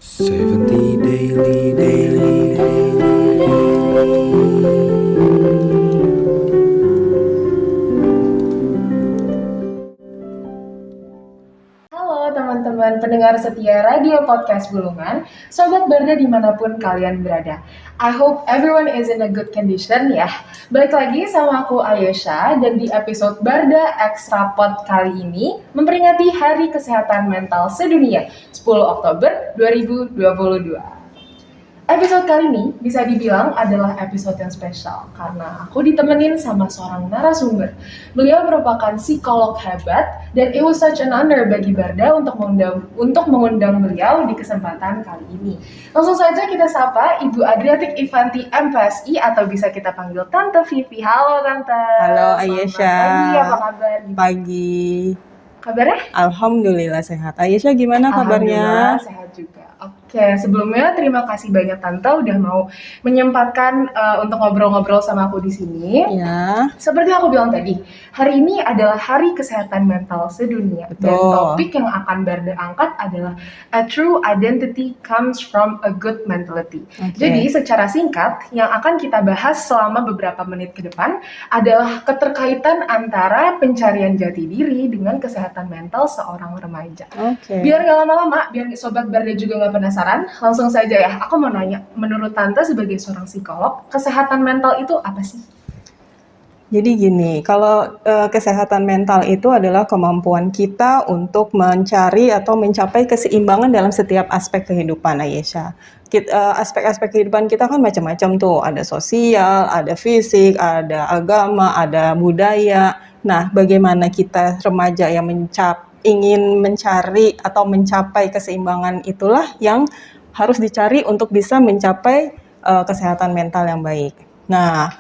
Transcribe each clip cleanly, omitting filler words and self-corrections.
70 daily. Halo teman-teman pendengar setia Radio Podcast Bulungan, Sobat Barda dimanapun kalian berada. I hope everyone is in a good condition ya. Balik lagi sama aku Ayesha dan di episode Barda Extra Pod kali ini memperingati Hari Kesehatan Mental Sedunia 10 Oktober 2022. Episode kali ini bisa dibilang adalah episode yang spesial karena aku ditemenin sama seorang narasumber. Beliau merupakan psikolog hebat dan it was such an honor bagi Barda untuk mengundang beliau di kesempatan kali ini. Langsung saja kita sapa Ibu Adriatik Ivanti MPSI atau bisa kita panggil Tante Vivi. Halo Tante. Halo Ayesha. Pagi, apa kabar? Pagi. Kabarnya? Alhamdulillah sehat. Ayesha gimana kabarnya? Alhamdulillah sehat juga. Oke, sebelumnya terima kasih banyak Tante udah mau menyempatkan untuk ngobrol-ngobrol sama aku di sini. Ya. Seperti yang aku bilang tadi, hari ini adalah Hari Kesehatan Mental Sedunia. Betul. Dan topik yang akan Barda angkat adalah A True Identity Comes from a Good Mentality. Okay. Jadi secara singkat, yang akan kita bahas selama beberapa menit ke depan adalah keterkaitan antara pencarian jati diri dengan kesehatan mental seorang remaja. Oke. Biar gak lama-lama, biar Sobat Barda juga gak penasaran, langsung saja ya, aku mau nanya, menurut Tante sebagai seorang psikolog, kesehatan mental itu apa sih? Jadi gini, kalau kesehatan mental itu adalah kemampuan kita untuk mencari atau mencapai keseimbangan dalam setiap aspek kehidupan, Ayesha. Aspek-aspek kehidupan kita kan macam-macam tuh, ada sosial, ada fisik, ada agama, ada budaya. Nah, bagaimana kita remaja yang ingin mencari atau mencapai keseimbangan itulah yang harus dicari untuk bisa mencapai kesehatan mental yang baik. Nah,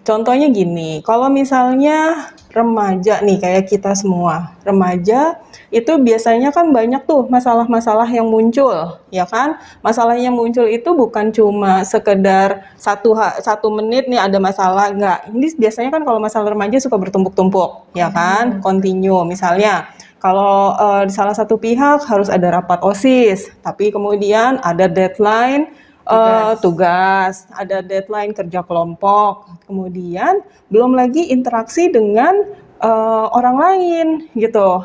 contohnya gini, kalau misalnya remaja nih kayak kita semua, remaja itu biasanya kan banyak tuh masalah-masalah yang muncul, ya kan? Masalah yang muncul itu bukan cuma sekedar satu menit nih ada masalah, enggak. Ini biasanya kan kalau masalah remaja suka bertumpuk-tumpuk, ya kan? Continue, misalnya kalau di salah satu pihak harus ada rapat OSIS, tapi kemudian ada deadline tugas, ada deadline kerja kelompok, kemudian belum lagi interaksi dengan orang lain gitu,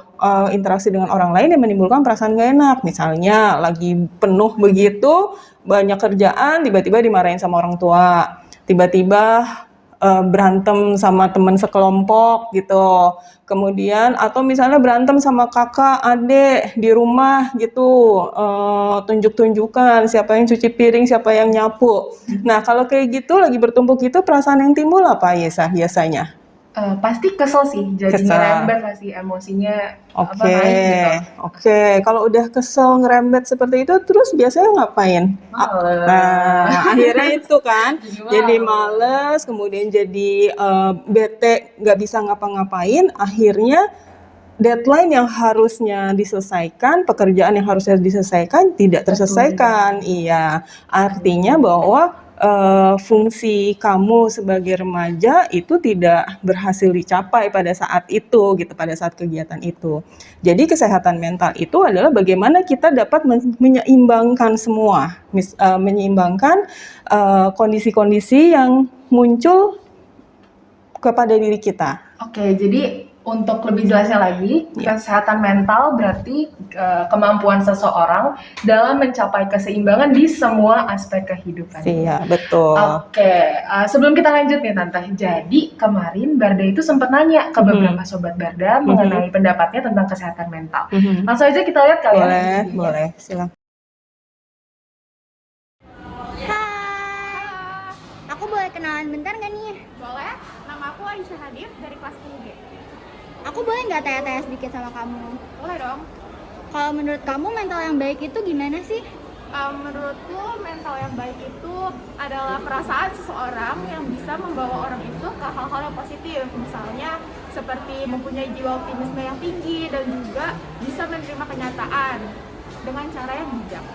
interaksi dengan orang lain yang menimbulkan perasaan gak enak, misalnya lagi penuh begitu, banyak kerjaan, tiba-tiba dimarahin sama orang tua, tiba-tiba berantem sama teman sekelompok gitu, kemudian atau misalnya berantem sama kakak, adik di rumah gitu, tunjuk-tunjukkan siapa yang cuci piring, siapa yang nyapu. Nah kalau kayak gitu lagi bertumpuk gitu, perasaan yang timbul apa Yesa biasanya? Pasti kesel sih, jadi ngerembet pasti emosinya. Oke. Kalau udah kesel ngerembet seperti itu, terus biasanya ngapain? Males. Nah, akhirnya itu kan, jadi males, kemudian jadi bete, nggak bisa ngapa-ngapain, akhirnya deadline yang harusnya diselesaikan, pekerjaan yang harusnya diselesaikan tidak terselesaikan. Iya, artinya bahwa fungsi kamu sebagai remaja itu tidak berhasil dicapai pada saat itu gitu, pada saat kegiatan itu. Jadi kesehatan mental itu adalah bagaimana kita dapat menyeimbangkan semua, menyeimbangkan kondisi-kondisi yang muncul kepada diri kita. Oke, jadi untuk lebih jelasnya lagi, kesehatan mental berarti kemampuan seseorang dalam mencapai keseimbangan di semua aspek kehidupan. Iya, betul. Oke, sebelum kita lanjut nih Tante, jadi kemarin Barda itu sempat nanya ke beberapa sobat Barda mengenai pendapatnya tentang kesehatan mental. Langsung aja kita lihat kali ya. Boleh, silakan. Hai, aku boleh kenalan bentar nggak nih? Boleh, nama aku Aisyah Hadif dari kelas 10G. Aku boleh nggak tanya-tanya sedikit sama kamu? Boleh dong. Kalau menurut kamu mental yang baik itu gimana sih? Menurutku mental yang baik itu adalah perasaan seseorang yang bisa membawa orang itu ke hal-hal yang positif. Misalnya seperti mempunyai jiwa optimisme yang tinggi dan juga bisa menerima kenyataan dengan cara yang bijak.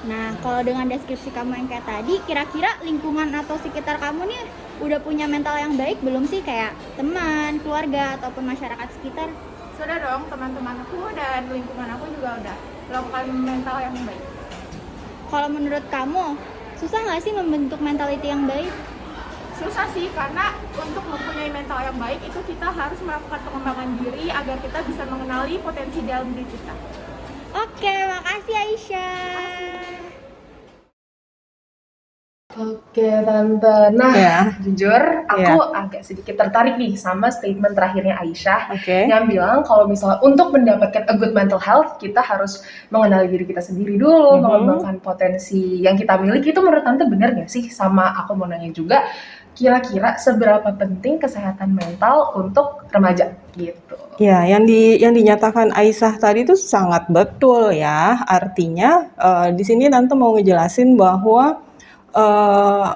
Nah, kalau dengan deskripsi kamu yang kayak tadi, kira-kira lingkungan atau sekitar kamu nih udah punya mental yang baik belum sih? Kayak teman, keluarga, ataupun masyarakat sekitar? Sudah dong, teman-teman aku dan lingkungan aku juga udah melakukan mental yang baik. Kalau menurut kamu, susah nggak sih membentuk mentality yang baik? Susah sih, karena untuk mempunyai mental yang baik itu kita harus melakukan pengembangan diri agar kita bisa mengenali potensi dalam diri kita. Oke, makasih Aisyah. Oke, Tante. Nah, Ya. jujur aku agak sedikit tertarik nih sama statement terakhirnya Aisyah Oke. yang bilang kalau misalnya untuk mendapatkan a good mental health, kita harus mengenali diri kita sendiri dulu, mengembangkan potensi yang kita miliki. Itu menurut Tante benar nggak sih? Sama aku mau nanya juga, kira-kira seberapa penting kesehatan mental untuk remaja gitu? Ya, yang dinyatakan Aisyah tadi itu sangat betul ya. Artinya di sini Tante mau ngejelasin bahwa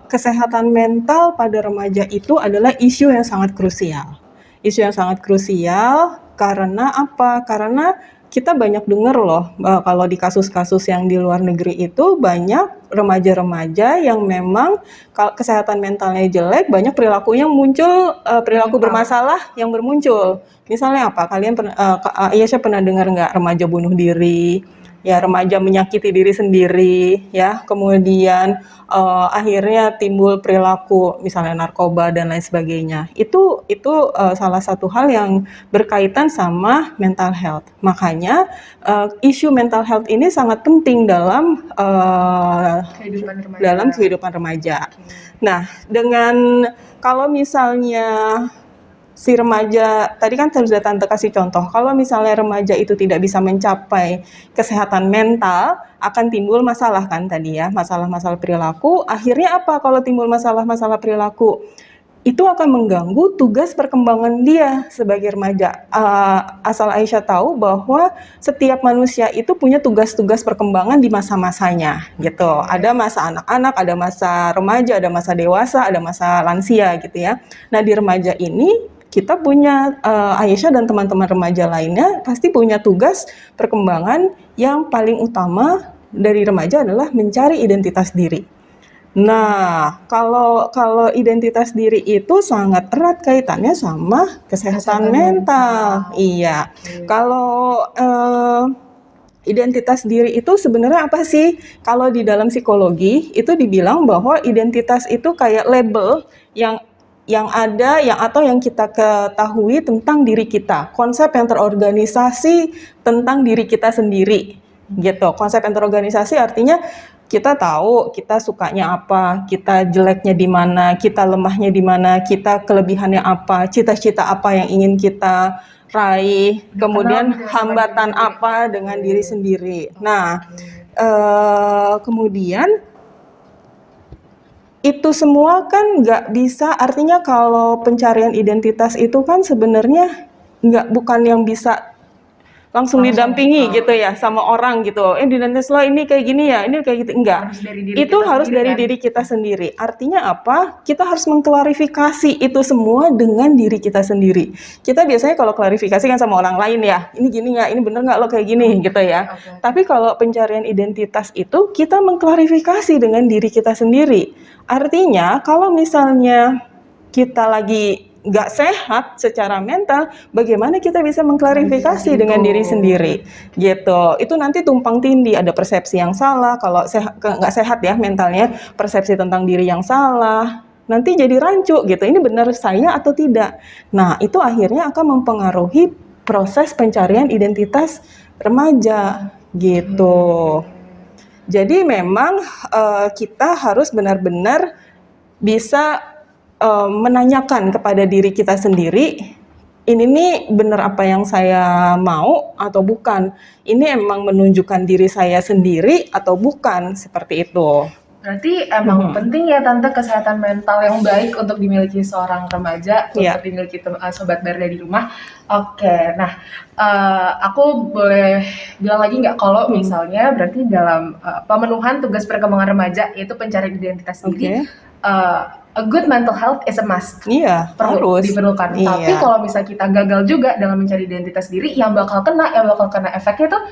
kesehatan mental pada remaja itu adalah isu yang sangat krusial. Isu yang sangat krusial karena apa? Karena kita banyak dengar loh kalau di kasus-kasus yang di luar negeri itu banyak remaja-remaja yang memang kalau kesehatan mentalnya jelek, banyak perilakunya muncul, perilaku bermasalah yang bermuncul. Misalnya apa? Aisyah pernah dengar nggak remaja bunuh diri? Ya, remaja menyakiti diri sendiri, ya, kemudian akhirnya timbul perilaku misalnya narkoba dan lain sebagainya. Itu salah satu hal yang berkaitan sama mental health. Makanya isu mental health ini sangat penting dalam kehidupan remaja. Nah, kalau misalnya si remaja, tadi kan sudah Tante kasih contoh, kalau misalnya remaja itu tidak bisa mencapai kesehatan mental, akan timbul masalah kan tadi ya, masalah-masalah perilaku. Akhirnya apa kalau timbul masalah-masalah perilaku? Itu akan mengganggu tugas perkembangan dia sebagai remaja. Asal Aisyah tahu bahwa setiap manusia itu punya tugas-tugas perkembangan di masa-masanya gitu. Ada masa anak-anak, ada masa remaja, ada masa dewasa, ada masa lansia gitu ya. Nah, di remaja ini kita punya Aisyah dan teman-teman remaja lainnya pasti punya tugas perkembangan yang paling utama dari remaja adalah mencari identitas diri. Nah, kalau identitas diri itu sangat erat kaitannya sama kesehatan mental. Iya. Kalau identitas diri itu sebenarnya apa sih? Kalau di dalam psikologi itu dibilang bahwa identitas itu kayak label yang kita ketahui tentang diri kita, konsep yang terorganisasi tentang diri kita sendiri, gitu. Konsep yang terorganisasi artinya kita tahu kita sukanya apa, kita jeleknya di mana, kita lemahnya di mana, kita kelebihannya apa, cita-cita apa yang ingin kita raih, kemudian hambatan apa dengan diri sendiri. Nah, kemudian itu semua kan nggak bisa, artinya kalau pencarian identitas itu kan sebenarnya bukan yang bisa langsung didampingi gitu ya sama orang gitu. Identitas lo ini kayak gini ya, ini kayak gitu, enggak. Harus dari diri kita sendiri. Artinya apa? Kita harus mengklarifikasi itu semua dengan diri kita sendiri. Kita biasanya kalau klarifikasi kan sama orang lain ya, ini gini nggak, ini bener nggak lo kayak gini gitu ya. Tapi kalau pencarian identitas itu kita mengklarifikasi dengan diri kita sendiri. Artinya kalau misalnya kita lagi nggak sehat secara mental, bagaimana kita bisa mengklarifikasi dengan diri sendiri gitu. Itu nanti tumpang tindih, ada persepsi yang salah. Kalau nggak sehat ya mentalnya, persepsi tentang diri yang salah, nanti jadi rancu gitu, ini benar saya atau tidak. Nah, itu akhirnya akan mempengaruhi proses pencarian identitas remaja gitu. Jadi memang kita harus benar-benar bisa menanyakan kepada diri kita sendiri, ini nih benar apa yang saya mau atau bukan? Ini emang menunjukkan diri saya sendiri atau bukan? Seperti itu. Berarti emang penting ya Tante kesehatan mental yang baik untuk dimiliki seorang remaja, untuk dimiliki Sobat Berda di rumah. Oke, nah aku boleh bilang lagi nggak kalau misalnya berarti dalam pemenuhan tugas perkembangan remaja yaitu pencarian identitas diri, a good mental health is a must. Iya, perlu diperlukan. Iya. Tapi kalau misalnya kita gagal juga dalam mencari identitas diri, yang bakal kena efeknya tuh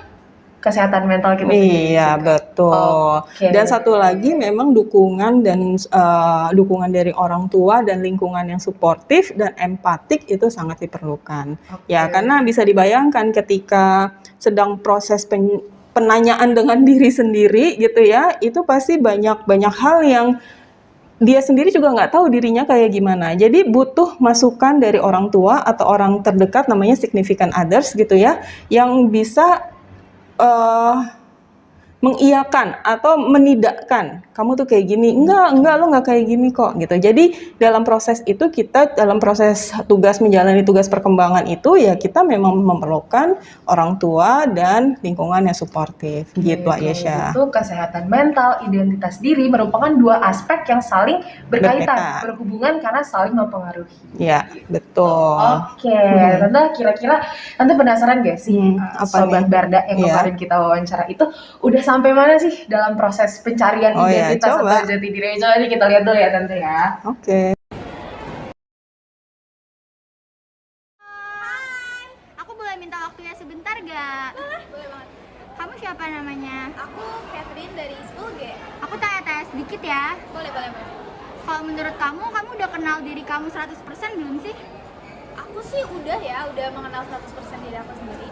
kesehatan mental kita sendiri. Iya, betul. Dan satu lagi memang dukungan dari orang tua dan lingkungan yang suportif dan empatik itu sangat diperlukan. Ya, karena bisa dibayangkan ketika sedang proses penanyaan dengan diri sendiri gitu ya, itu pasti banyak hal yang dia sendiri juga nggak tahu dirinya kayak gimana. Jadi butuh masukan dari orang tua atau orang terdekat, namanya significant others gitu ya, yang bisa mengiyakan atau menidakkan, kamu tuh kayak gini, enggak lo nggak kayak gini kok gitu. Jadi dalam proses itu, kita dalam proses menjalani tugas perkembangan itu ya, kita memang memerlukan orang tua dan lingkungan yang suportif gitu Aisyah. Itu kesehatan mental, identitas diri merupakan dua aspek yang saling berkaitan, berhubungan karena saling mempengaruhi. Ya, betul. Oke, Tante kira-kira Tante penasaran gak sih Sobat Barda yang kemarin kita wawancara itu udah sampai mana sih dalam proses pencarian identitas atau jati diri? Coba nih kita lihat dulu ya Tante ya. Oke. Hai, aku boleh minta waktunya sebentar gak? Boleh banget. Kamu siapa namanya? Aku Catherine dari School G. Aku tanya-tanya sedikit ya. Boleh. Kalau menurut kamu udah kenal diri kamu 100% belum sih? Aku sih udah mengenal 100% diri aku sendiri.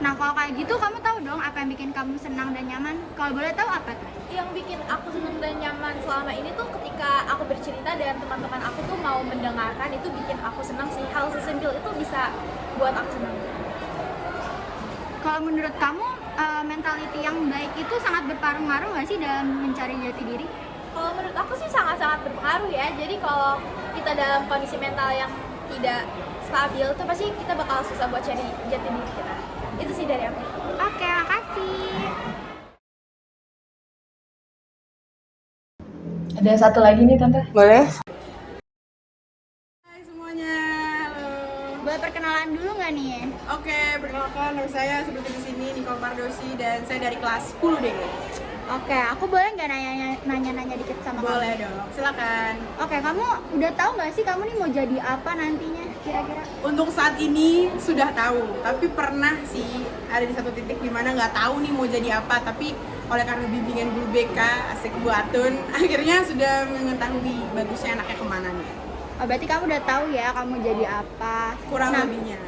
Nah kalau kayak gitu kamu tahu dong apa yang bikin kamu senang dan nyaman? Kalau boleh tahu apa tuh? Yang bikin aku senang dan nyaman selama ini tuh ketika aku bercerita dan teman-teman aku tuh mau mendengarkan, itu bikin aku senang sih. Hal sesimpel itu bisa buat aku senang. Kalau menurut kamu mentality yang baik itu sangat berpengaruh nggak sih dalam mencari jati diri? Kalau menurut aku sih sangat-sangat berpengaruh ya. Jadi kalau kita dalam kondisi mental yang tidak stabil tuh pasti kita bakal susah buat cari jati diri kita. Itu sih dari aku. Oke, makasih. Ada satu lagi nih Tante. Boleh? Hai semuanya, halo. Boleh perkenalan dulu nggak nih? Oke, perkenalkan nama saya seperti di sini Nicole Pardosi dan saya dari kelas 10 deh. Oke, aku boleh nggak nanya-nanya dikit sama kamu? Boleh dong, silakan. Oke, kamu udah tahu nggak sih kamu nih mau jadi apa nantinya kira-kira? Untuk saat ini sudah tahu, tapi pernah sih ada di satu titik dimana nggak tahu nih mau jadi apa, tapi oleh karena bimbingan guru BK, asik Bu Atun, akhirnya sudah mengetahui bagusnya anaknya kemana nih. Oh, berarti kamu udah tahu ya kamu jadi apa? Kurang lebihnya.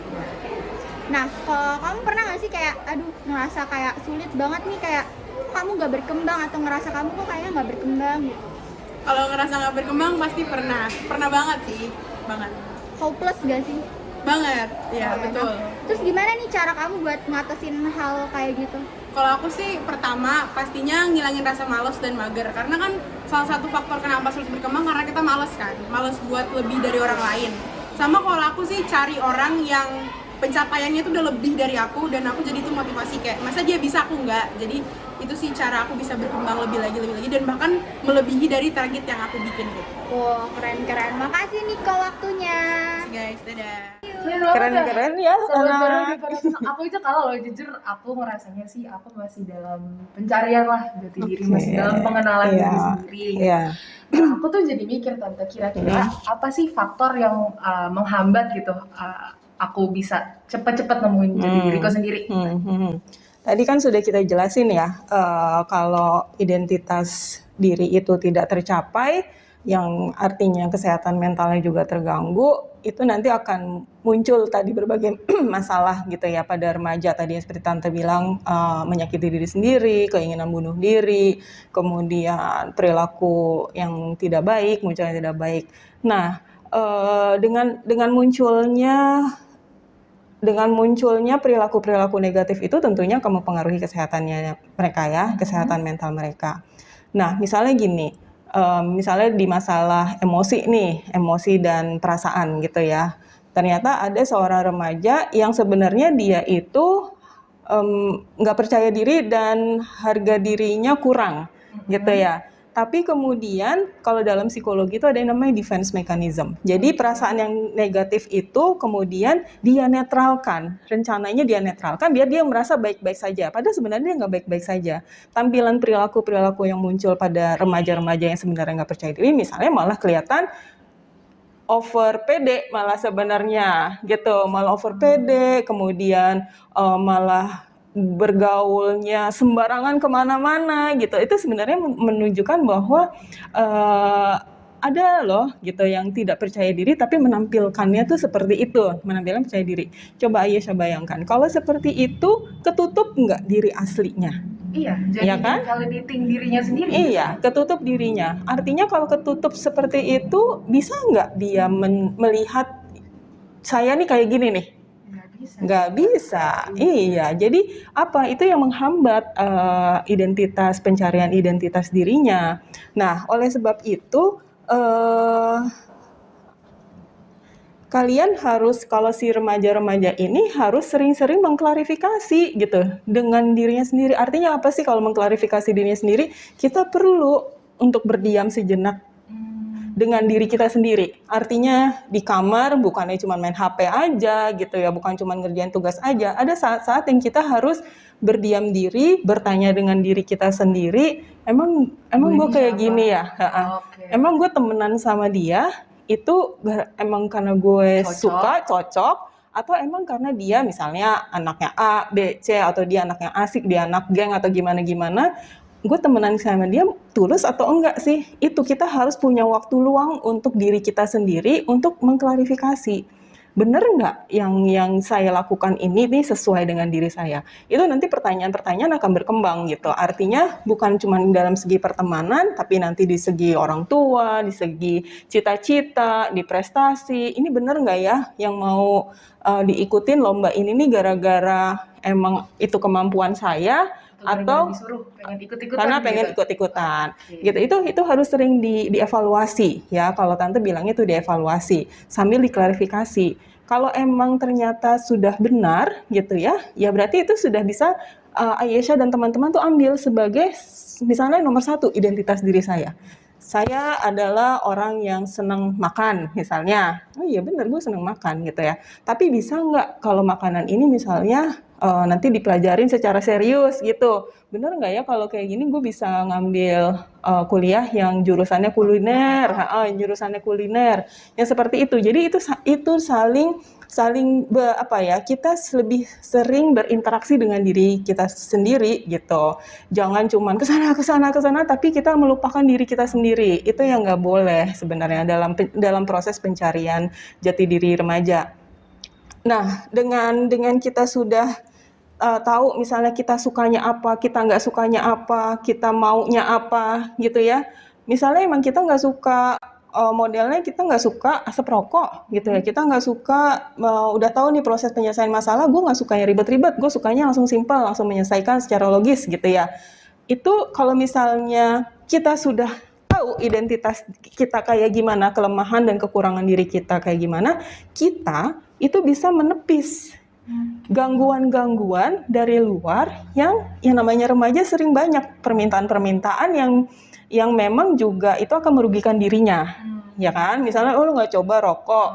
Nah, kalau kamu pernah nggak sih kayak, aduh ngerasa kayak sulit banget nih, kayak kamu nggak berkembang atau ngerasa kamu kok kayaknya nggak berkembang gitu? Kalau ngerasa nggak berkembang pasti pernah banget sih, banget. Hopeless gak sih? Banget, ya betul. Terus gimana nih cara kamu buat ngatasin hal kayak gitu? Kalau aku sih pertama pastinya ngilangin rasa malas dan mager, karena kan salah satu faktor kenapa sulit berkembang karena kita malas kan, malas buat lebih dari orang lain. Sama kalau aku sih cari orang yang pencapaiannya itu udah lebih dari aku dan aku jadi itu motivasi, kayak masa dia bisa aku enggak. Jadi itu sih cara aku bisa berkembang lebih lagi dan bahkan melebihi dari target yang aku bikin gitu. Wow, keren. Makasih Niko waktunya. Guys, dadah. Keren ya anak. Aku itu kalau jujur aku ngerasanya sih aku masih dalam pencarian lah jati diri, masih dalam pengenalan diri sendiri. Nah, aku tuh jadi mikir Tante, kira-kira apa sih faktor yang menghambat gitu aku bisa cepet-cepet nemuin jati diriku sendiri. Tadi kan sudah kita jelasin ya, kalau identitas diri itu tidak tercapai, yang artinya kesehatan mentalnya juga terganggu, itu nanti akan muncul tadi berbagai masalah gitu ya pada remaja. Tadi seperti Tante bilang, menyakiti diri sendiri, keinginan bunuh diri, kemudian perilaku yang tidak baik, muncul yang tidak baik. Nah, dengan munculnya perilaku-perilaku negatif itu tentunya akan mempengaruhi kesehatannya mereka ya, kesehatan mental mereka. Nah, misalnya gini, misalnya di masalah emosi dan perasaan gitu ya. Ternyata ada seorang remaja yang sebenarnya dia itu nggak percaya diri dan harga dirinya kurang gitu ya. Tapi kemudian kalau dalam psikologi itu ada yang namanya defense mechanism. Jadi perasaan yang negatif itu kemudian dia netralkan. Rencananya dia netralkan biar dia merasa baik-baik saja. Padahal sebenarnya dia nggak baik-baik saja. Tampilan perilaku-perilaku yang muncul pada remaja-remaja yang sebenarnya nggak percaya diri, misalnya malah kelihatan over pede malah sebenarnya gitu. Malah over pede, kemudian malah bergaulnya sembarangan kemana-mana gitu. Itu sebenarnya menunjukkan bahwa ada loh gitu yang tidak percaya diri tapi menampilkannya tuh seperti itu, menampilkan percaya diri. Coba Aisyah bayangkan, kalau seperti itu ketutup nggak diri aslinya? Iya, jadi Iya kan? validating dirinya sendiri. Iya, ketutup dirinya. Artinya kalau ketutup seperti itu, bisa nggak dia melihat saya nih kayak gini nih? Nggak bisa. Nggak bisa. Iya, jadi apa? Itu yang menghambat pencarian identitas dirinya. Nah, oleh sebab itu, kalian harus, kalau si remaja-remaja ini harus sering-sering mengklarifikasi gitu dengan dirinya sendiri. Artinya apa sih kalau mengklarifikasi dirinya sendiri? Kita perlu untuk berdiam sejenak dengan diri kita sendiri. Artinya di kamar bukannya cuma main HP aja gitu ya, bukan cuma ngerjain tugas aja. Ada saat-saat yang kita harus berdiam diri, bertanya dengan diri kita sendiri, emang gue kayak gini ya? Emang gue temenan sama dia itu emang karena gue suka, cocok, atau emang karena dia misalnya anaknya A, B, C, atau dia anaknya asik, dia anak geng atau gimana-gimana, gue temenan sama dia tulus atau enggak sih? Itu kita harus punya waktu luang untuk diri kita sendiri untuk mengklarifikasi. Bener nggak yang saya lakukan ini nih sesuai dengan diri saya? Itu nanti pertanyaan-pertanyaan akan berkembang gitu. Artinya bukan cuma dalam segi pertemanan, tapi nanti di segi orang tua, di segi cita-cita, di prestasi. Ini bener nggak ya yang mau diikutin lomba ini nih gara-gara emang itu kemampuan saya, atau karena pengen ikut-ikutan gitu. Itu harus sering dievaluasi ya. Kalau tante bilangnya itu dievaluasi sambil diklarifikasi. Kalau emang ternyata sudah benar gitu ya berarti itu sudah bisa Aisyah dan teman-teman tuh ambil sebagai misalnya nomor 1 identitas diri saya. Saya adalah orang yang senang makan misalnya. Oh iya benar, gue senang makan gitu ya. Tapi bisa nggak kalau makanan ini misalnya nanti dipelajarin secara serius gitu. Bener nggak ya kalau kayak gini gue bisa ngambil kuliah yang jurusannya kuliner, yang seperti itu. Jadi itu saling kita lebih sering berinteraksi dengan diri kita sendiri gitu. Jangan cuman kesana, tapi kita melupakan diri kita sendiri. Itu yang nggak boleh sebenarnya dalam proses pencarian jati diri remaja. Nah, dengan kita sudah tahu misalnya kita sukanya apa, kita nggak sukanya apa, kita maunya apa gitu ya. Misalnya emang kita nggak suka modelnya, kita nggak suka asap rokok gitu ya, kita nggak suka udah tahu nih proses penyelesaian masalah, gue nggak sukanya ribet-ribet, gue sukanya langsung simpel, langsung menyelesaikan secara logis gitu ya. Itu kalau misalnya kita sudah tahu identitas kita kayak gimana, kelemahan dan kekurangan diri kita kayak gimana, kita itu bisa menepis gangguan-gangguan dari luar yang namanya remaja sering banyak permintaan-permintaan yang memang juga itu akan merugikan dirinya, ya kan? Misalnya lu nggak coba rokok,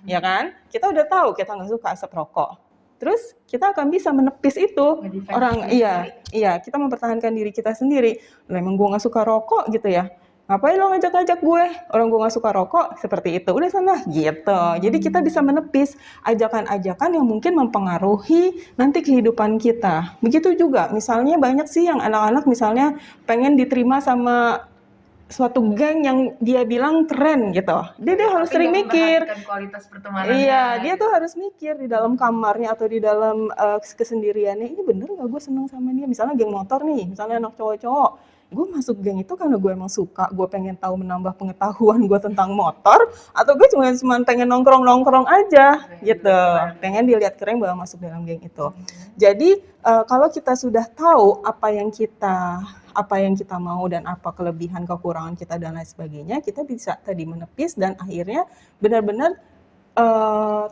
ya kan? Kita udah tahu kita nggak suka asap rokok. Terus kita akan bisa menepis itu orang, kita mempertahankan diri kita sendiri. Memang gue nggak suka rokok gitu ya. Ngapain lo ngajak-ngajak gue? Orang gue gak suka rokok, seperti itu. Udah sana, gitu. Jadi kita bisa menepis ajakan-ajakan yang mungkin mempengaruhi nanti kehidupan kita. Begitu juga, misalnya banyak sih yang anak-anak misalnya pengen diterima sama suatu geng yang dia bilang keren gitu. Dia harus sering mikir. Kualitas pertemanan. Iya, dia tuh harus mikir di dalam kamarnya atau di dalam kesendiriannya. Ini bener gak gue seneng sama dia? Misalnya geng motor nih, misalnya anak cowok-cowok. Gue masuk geng itu karena gue emang suka, gue pengen tahu menambah pengetahuan gue tentang motor, atau gue cuma pengen nongkrong-nongkrong aja gitu, pengen dilihat keren bahwa masuk dalam geng itu. Jadi kalau kita sudah tahu apa yang kita mau dan apa kelebihan kekurangan kita dan lain sebagainya, kita bisa tadi menepis dan akhirnya benar-benar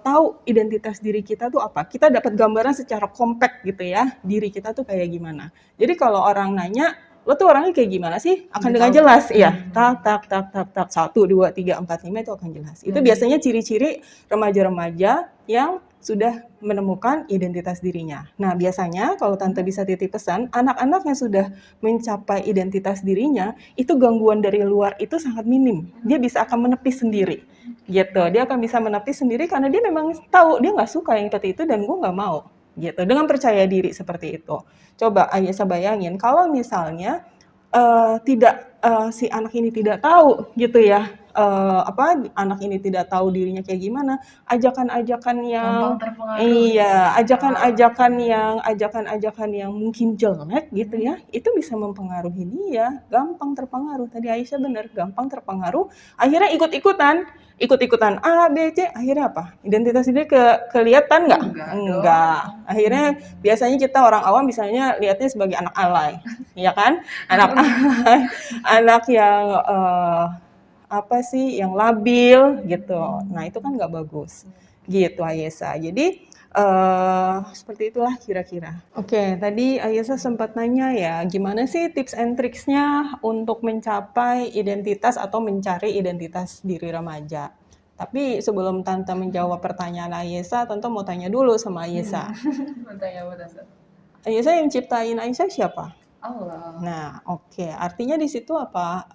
tahu identitas diri kita tuh apa. Kita dapat gambaran secara kompak gitu ya, diri kita tuh kayak gimana. Jadi kalau orang nanya, lo tuh orangnya kayak gimana sih? Akan dengan jelas, ya. Tak, 1, 2, 3, 4, 5 itu akan jelas. Itu biasanya ciri-ciri remaja-remaja yang sudah menemukan identitas dirinya. Nah, biasanya kalau tante bisa titip pesan, anak-anak yang sudah mencapai identitas dirinya, itu gangguan dari luar itu sangat minim. Dia bisa akan menepis sendiri. Gitu. Dia akan bisa menepis sendiri karena dia memang tahu dia nggak suka yang seperti itu dan gue nggak mau. Gitu, dengan percaya diri seperti itu. Coba Aisyah bayangin kalau misalnya tidak si anak ini tidak tahu gitu ya, anak ini tidak tahu dirinya kayak gimana, ajakan-ajakan yang Gampang terpengaruh iya, gitu ya. ajakan-ajakan yang mungkin jelek gitu ya, itu bisa mempengaruhi dia, gampang terpengaruh. Tadi Aisyah benar, gampang terpengaruh, akhirnya ikut-ikutan A, B, C, akhirnya apa? Identitas dia kelihatan nggak? Enggak dong. Enggak. Akhirnya biasanya kita orang awam misalnya lihatnya sebagai anak alay, ya kan? Anak alay, anak yang yang labil gitu. Nah itu kan nggak bagus, gitu Ayesa. Jadi seperti itulah kira-kira. Oke, tadi Ayesa sempat nanya ya, gimana sih tips and tricksnya untuk mencapai identitas atau mencari identitas diri remaja? Tapi sebelum Tante menjawab pertanyaan Ayesa, Tante mau tanya dulu sama Ayesa. Bertanya apa Tante? Ayesa yang ciptain Aisyah siapa? Allah. Nah, oke. Artinya di situ apa?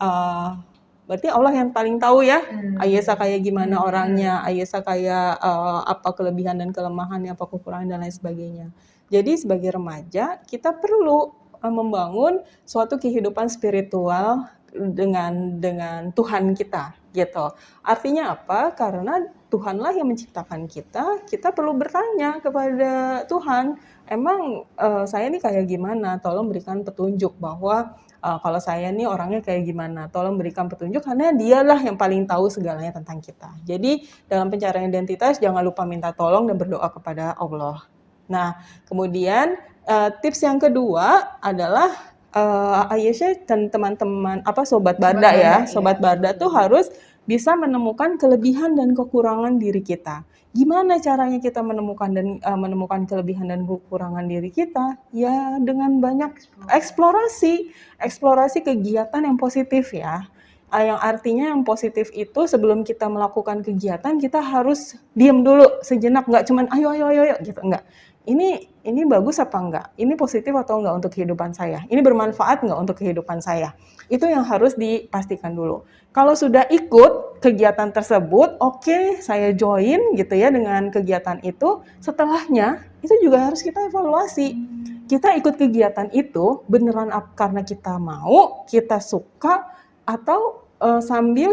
Berarti Allah yang paling tahu ya, Ayesa kayak gimana orangnya, Ayesa kayak apa kelebihan dan kelemahannya, apa kekurangan dan lain sebagainya. Jadi sebagai remaja kita perlu membangun suatu kehidupan spiritual dengan Tuhan kita, gitu. Artinya apa? Karena Tuhanlah yang menciptakan kita perlu bertanya kepada Tuhan, emang saya nih kayak gimana? Tolong berikan petunjuk bahwa kalau saya nih orangnya kayak gimana, tolong berikan petunjuk karena dialah yang paling tahu segalanya tentang kita. Jadi dalam pencarian identitas jangan lupa minta tolong dan berdoa kepada Allah. Nah, kemudian tips yang kedua adalah Aisyah dan teman-teman Sobat Barda ya. Sobat Barda tuh harus bisa menemukan kelebihan dan kekurangan diri kita. Gimana caranya kita menemukan kelebihan dan kekurangan diri kita? Ya dengan banyak eksplorasi kegiatan yang positif ya. Yang artinya yang positif itu sebelum kita melakukan kegiatan kita harus diam dulu sejenak, nggak cuman ayo gitu, enggak. Ini bagus apa enggak? Ini positif atau enggak untuk kehidupan saya? Ini bermanfaat enggak untuk kehidupan saya? Itu yang harus dipastikan dulu. Kalau sudah ikut kegiatan tersebut, oke, saya join gitu ya dengan kegiatan itu. Setelahnya, itu juga harus kita evaluasi. Kita ikut kegiatan itu beneran karena kita mau, kita suka, atau sambil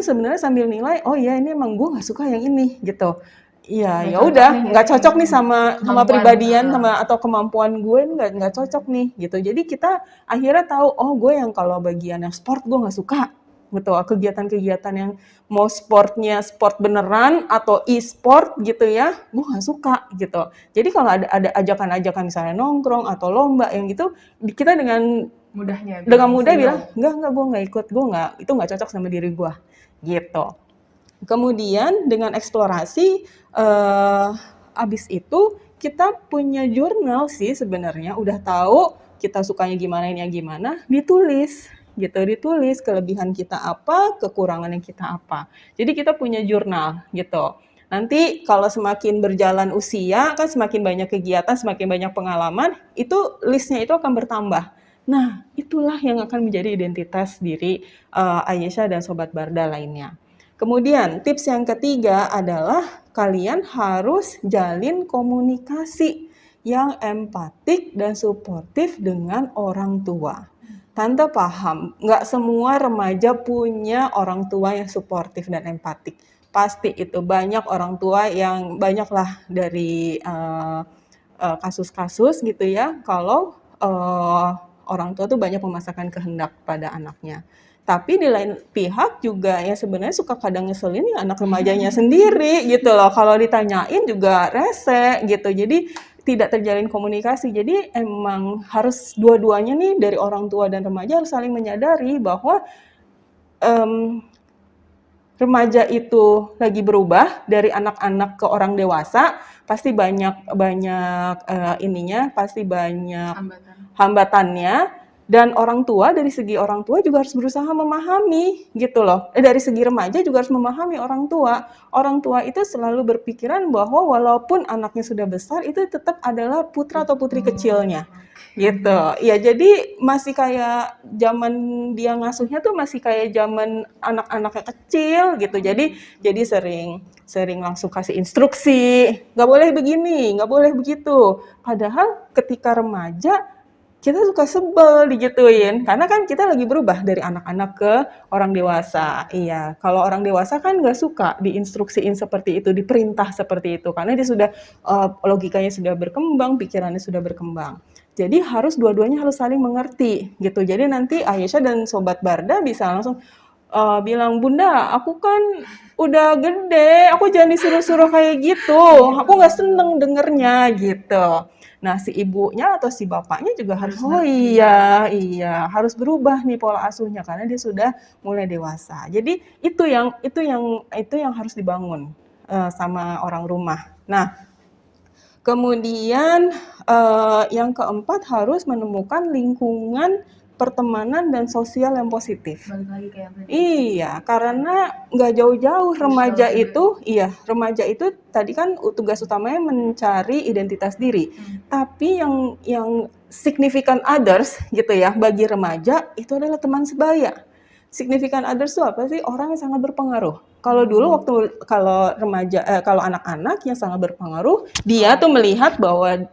nilai, oh ya ini emang gue nggak suka yang ini gitu. Iya, ya udah, nggak cocok nih sama pribadian atau kemampuan gue nggak cocok nih gitu. Jadi kita akhirnya tahu, oh gue yang kalau bagian yang sport gue nggak suka gitu. Kegiatan-kegiatan yang mau sportnya sport beneran atau e-sport gitu ya, gue nggak suka gitu. Jadi kalau ada ajakan-ajakan misalnya nongkrong atau lomba yang gitu, kita dengan mudah bilang enggak gue nggak ikut, itu nggak cocok sama diri gue gitu. Kemudian dengan eksplorasi, abis itu kita punya jurnal sih sebenarnya, udah tahu kita sukanya gimana, ini gimana, ditulis kelebihan kita apa, kekurangannya kita apa. Jadi kita punya jurnal gitu. Nanti kalau semakin berjalan usia, kan semakin banyak kegiatan, semakin banyak pengalaman, itu listnya itu akan bertambah. Nah, itulah yang akan menjadi identitas diri Aisyah dan Sobat Barda lainnya. Kemudian tips yang ketiga adalah kalian harus jalin komunikasi yang empatik dan suportif dengan orang tua. Tante paham, nggak semua remaja punya orang tua yang suportif dan empatik. Pasti itu banyak orang tua yang banyaklah dari kasus-kasus gitu ya, kalau orang tua tuh banyak memaksakan kehendak pada anaknya. Tapi di lain pihak juga ya sebenarnya suka kadang ngeselin ya anak remajanya sendiri gitu loh. Kalau ditanyain juga rese gitu. Jadi tidak terjalin komunikasi. Jadi emang harus dua-duanya nih dari orang tua dan remaja harus saling menyadari bahwa remaja itu lagi berubah dari anak-anak ke orang dewasa. Pasti banyak hambatannya. Dan orang tua, dari segi orang tua juga harus berusaha memahami gitu loh. Dari segi remaja juga harus memahami orang tua. Orang tua itu selalu berpikiran bahwa walaupun anaknya sudah besar, itu tetap adalah putra atau putri kecilnya. Gitu. Ya jadi masih kayak zaman dia ngasuhnya tuh masih kayak zaman anak-anaknya kecil gitu. Jadi sering langsung kasih instruksi. Nggak boleh begini, nggak boleh begitu. Padahal ketika remaja, kita suka sebel digituin karena kan kita lagi berubah dari anak-anak ke orang dewasa. Iya, kalau orang dewasa kan nggak suka diinstruksiin seperti itu, diperintah seperti itu karena dia sudah logikanya sudah berkembang, pikirannya sudah berkembang. Jadi harus dua-duanya harus saling mengerti gitu. Jadi nanti Aisyah dan Sobat Barda bisa langsung bilang, Bunda, aku kan udah gede, aku jangan disuruh-suruh kayak gitu, aku nggak seneng dengernya gitu. Nah, si ibunya atau si bapaknya juga harus, oh iya, harus berubah nih pola asuhnya karena dia sudah mulai dewasa. Jadi itu yang harus dibangun sama orang rumah. Nah, kemudian yang keempat harus menemukan lingkungan pertemanan dan sosial yang positif. Balik lagi kayak yang tadi. Iya, karena nggak jauh-jauh remaja itu tadi kan tugas utamanya mencari identitas diri. Tapi yang significant others gitu ya bagi remaja itu adalah teman sebaya. Significant others itu apa sih? Orang yang sangat berpengaruh. Kalau dulu kalau anak-anak yang sangat berpengaruh, dia tuh melihat bahwa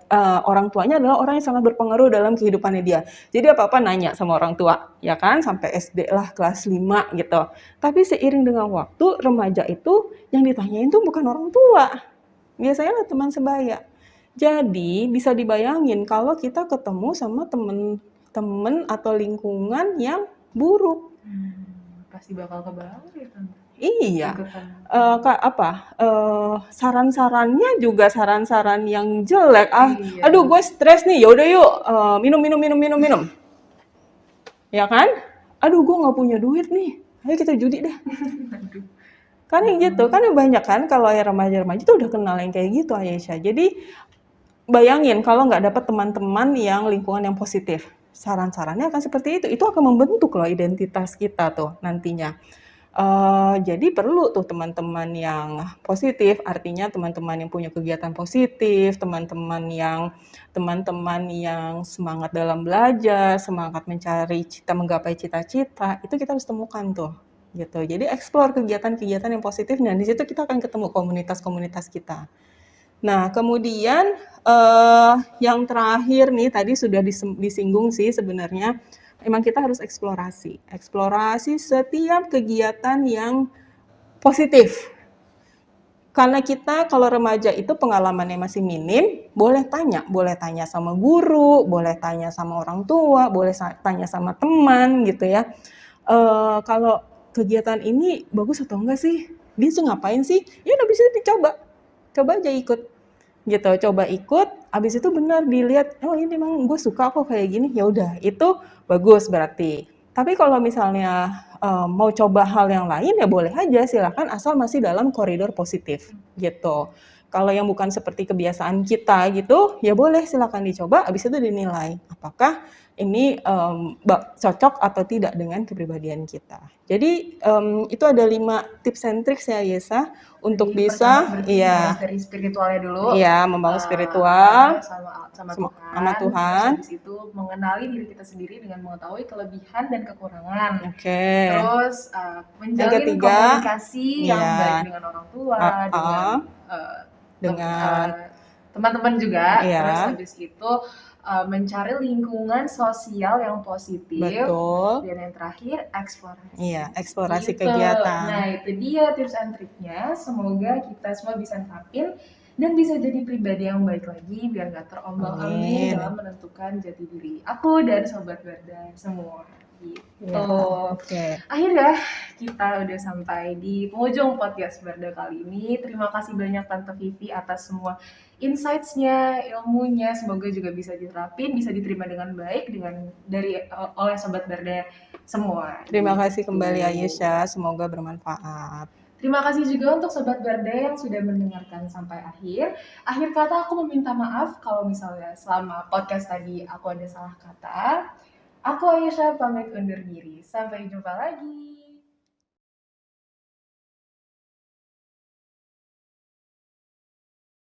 orang tuanya adalah orang yang sangat berpengaruh dalam kehidupannya dia. Jadi apa-apa nanya sama orang tua, ya kan? Sampai SD lah kelas 5 gitu. Tapi seiring dengan waktu, remaja itu yang ditanyain tuh bukan orang tua. Biasanya lah teman sebaya. Jadi bisa dibayangin kalau kita ketemu sama temen atau lingkungan yang buruk. Pasti bakal kebawa ya Tante. Iya, saran-sarannya juga saran-saran yang jelek. Iya. Aduh, gue stres nih. Yaudah yuk, minum. Ya kan? Aduh, gue nggak punya duit nih. Ayo kita judi deh. Kan yang gitu, kan banyak kan kalau ya remaja-remaja itu udah kenal yang kayak gitu Aisyah. Jadi bayangin kalau nggak dapat teman-teman yang lingkungan yang positif. Saran-sarannya akan seperti itu akan membentuk loh identitas kita tuh nantinya. Jadi perlu tuh teman-teman yang positif, artinya teman-teman yang punya kegiatan positif, teman-teman yang semangat dalam belajar, semangat menggapai cita-cita, itu kita harus temukan tuh, gitu. Jadi explore kegiatan-kegiatan yang positif, dan di situ kita akan ketemu komunitas-komunitas kita. Nah, kemudian yang terakhir nih, tadi sudah disinggung sih sebenarnya, memang kita harus eksplorasi setiap kegiatan yang positif. Karena kita kalau remaja itu pengalamannya masih minim, boleh tanya sama guru, boleh tanya sama orang tua, boleh tanya sama teman gitu ya. Kalau kegiatan ini bagus atau enggak sih? Dia tuh ngapain sih? Ya udah bisa dicoba aja ikut gitu, coba ikut, abis itu benar dilihat, oh ini memang gue suka kok kayak gini, ya udah itu bagus berarti. Tapi kalau misalnya mau coba hal yang lain ya boleh aja, silakan asal masih dalam koridor positif gitu. Kalau yang bukan seperti kebiasaan kita gitu, ya boleh silakan dicoba, abis itu dinilai apakah ini cocok atau tidak dengan kepribadian kita. Jadi itu ada 5 tips and tricks ya Yesa untuk Jadi bisa dari spiritualnya dulu. Iya, membangun spiritual sama Tuhan. Terus habis itu mengenali diri kita sendiri dengan mengetahui kelebihan dan kekurangan. Oke. Terus menjalin komunikasi yang Iya. baik dengan orang tua, dengan teman-teman juga. Iya. Terus habis itu mencari lingkungan sosial yang positif. Betul. Dan yang terakhir eksplorasi. Iya, eksplorasi Gitu. kegiatan. Nah, itu dia tips and triknya. Semoga kita semua bisa nerapin dan bisa jadi pribadi yang baik lagi biar gak terombang-ambing dalam menentukan jati diri aku dan Sobat Barda semua. Gitu. Ya, oke. Akhirnya kita udah sampai di penghujung podcast Barda kali ini. Terima kasih banyak Tante Vivi atas semua insights-nya, ilmunya. Semoga juga bisa diterapin, bisa diterima dengan baik oleh Sobat Barda semua. Terima kasih kembali Aisyah, semoga bermanfaat. Terima kasih juga untuk Sobat Barda yang sudah mendengarkan sampai akhir. Akhir kata aku meminta maaf kalau misalnya selama podcast tadi aku ada salah kata. Aku Aisyah pamit undur diri. Sampai jumpa lagi.